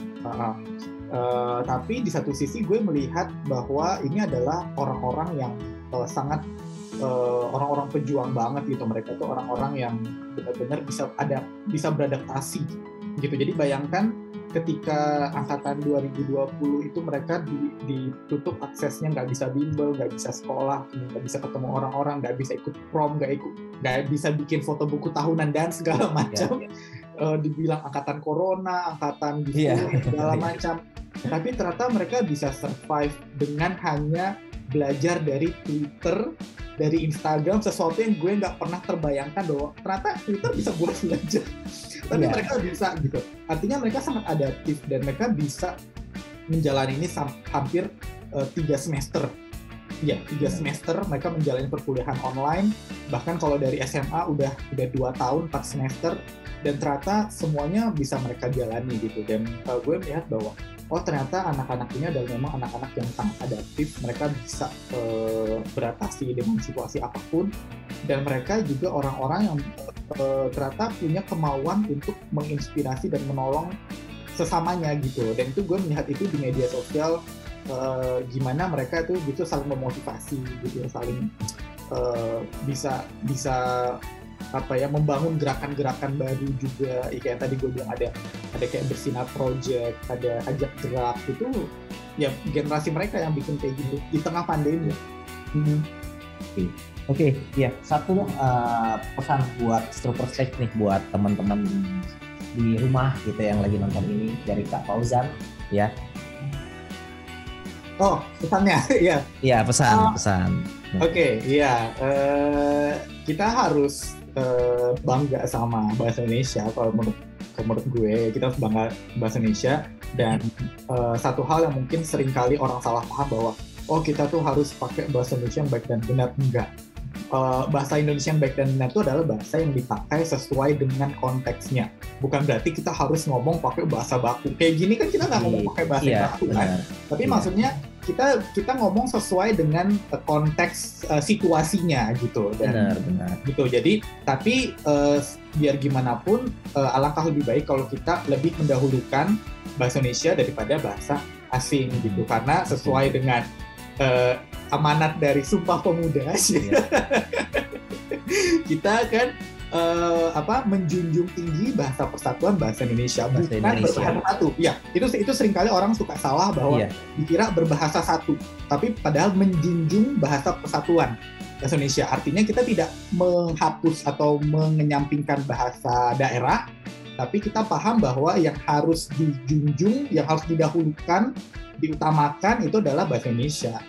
Tapi di satu sisi gue melihat bahwa ini adalah orang-orang yang sangat orang-orang pejuang banget gitu. Mereka itu orang-orang yang benar-benar bisa beradaptasi gitu. Jadi bayangkan ketika angkatan 2020 itu mereka ditutup aksesnya, nggak bisa bimbel, nggak bisa sekolah, nggak bisa ketemu orang-orang, nggak bisa ikut prom, nggak bisa bikin foto buku tahunan dan segala macam. Dibilang angkatan corona, angkatan segala macam. Tapi ternyata mereka bisa survive dengan hanya belajar dari Twitter, dari Instagram, sesuatu yang gue nggak pernah terbayangkan bahwa ternyata Twitter bisa buat belajar. Tapi mereka bisa gitu. Artinya mereka sangat adaptif, dan mereka bisa menjalani ini hampir 3 semester. Ya, 3 semester mereka menjalani perkuliahan online. Bahkan kalau dari SMA udah 2 tahun, 4 semester. Dan ternyata semuanya bisa mereka jalani gitu. Dan gue melihat bahwa ternyata anak-anak ini adalah memang anak-anak yang sangat adaptif. Mereka bisa beradaptasi dengan situasi apapun, dan mereka juga orang-orang yang ternyata punya kemauan untuk menginspirasi dan menolong sesamanya gitu. Dan itu gue melihat itu di media sosial, gimana mereka itu gitu saling memotivasi gitu, saling bisa membangun gerakan-gerakan baru juga. Kayak tadi gue bilang ada kayak Bersinar Project, ada Ajak Gerak, itu ya generasi mereka yang bikin kayak gitu di tengah pandemi. Oke, ya satu pesan buat Strooper Stage nih buat teman-teman di rumah gitu yang lagi nonton ini dari Kak Fauzan ya. Oh, pesannya ya. Iya, pesan. Oke, iya. Kita harus bangga sama bahasa Indonesia. Kalau menurut gue, kita harus bangga bahasa Indonesia. Dan satu hal yang mungkin seringkali orang salah paham bahwa kita tuh harus pakai bahasa Indonesia yang baik dan benar. Enggak. Bahasa Indonesia yang baik dan benar itu adalah bahasa yang dipakai sesuai dengan konteksnya. Bukan berarti kita harus ngomong pakai bahasa baku. Kayak gini kan kita nggak ngomong pakai bahasa baku kan. Tapi maksudnya kita ngomong sesuai dengan konteks situasinya gitu. Dan, benar. Gitu. Jadi tapi biar gimana pun alangkah lebih baik kalau kita lebih mendahulukan bahasa Indonesia daripada bahasa asing gitu. Karena sesuai dengan amanat dari Sumpah Pemuda kita kan menjunjung tinggi bahasa persatuan bahasa Indonesia, bukan berbahasa satu. Ya, itu seringkali orang suka salah bahwa dikira berbahasa satu, tapi padahal menjunjung bahasa persatuan bahasa Indonesia. Artinya kita tidak menghapus atau mengenyampingkan bahasa daerah, tapi kita paham bahwa yang harus dijunjung, yang harus didahulukan, diutamakan itu adalah bahasa Indonesia.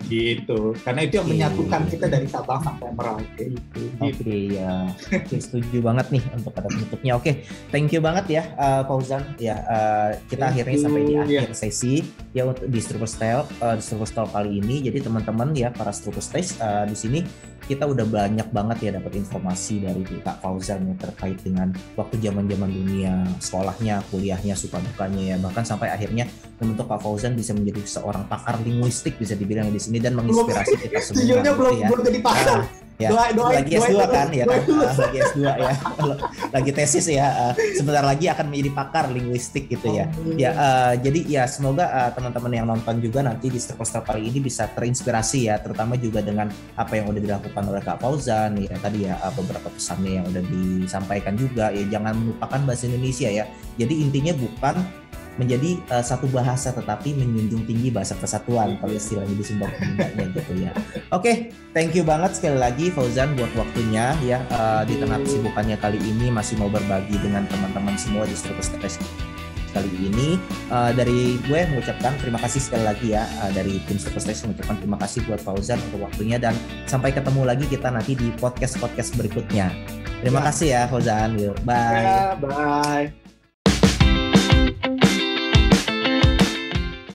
Gitu, karena itu yang menyatukan kita dari Sabang sampai Merauke itu. Oke, ya. Setuju banget nih untuk kata penutupnya. Oke, thank you banget ya Fauzan. Ya, kita akhirnya sampai di akhir sesi ya untuk di Strooper Style kali ini. Jadi teman-teman ya para Strooper Stage di sini kita udah banyak banget ya dapat informasi dari Kak Fauzan yang terkait dengan waktu zaman-zaman dunia, sekolahnya, kuliahnya, suka dukanya ya. Bahkan sampai akhirnya membentuk Kak Fauzan bisa menjadi seorang pakar linguistik bisa dibilang di sini dan menginspirasi kita semua. Sejujurnya belum jadi pakar. Lagi S2 kan ya kan, lagi S2 ya, lagi tesis ya, sebentar lagi akan menjadi pakar linguistik gitu ya. Jadi ya semoga teman-teman yang nonton juga nanti di Strooper Style kali ini bisa terinspirasi ya, terutama juga dengan apa yang udah dilakukan oleh Kak Fauzan ya tadi ya, beberapa pesannya yang udah disampaikan juga ya, jangan melupakan bahasa Indonesia ya. Jadi intinya bukan menjadi satu bahasa tetapi menjunjung tinggi bahasa persatuan kalau istilahnya di Sumpah Pemudanya gitu ya. Oke, thank you banget sekali lagi Fauzan buat waktunya ya, di tengah kesibukannya kali ini masih mau berbagi dengan teman-teman semua di Strooper Stage kali ini. Dari gue mengucapkan terima kasih sekali lagi ya, dari tim Strooper Stage mengucapkan terima kasih buat Fauzan untuk waktunya, dan sampai ketemu lagi kita nanti di podcast berikutnya. Terima kasih ya Fauzan. Bye. Bye.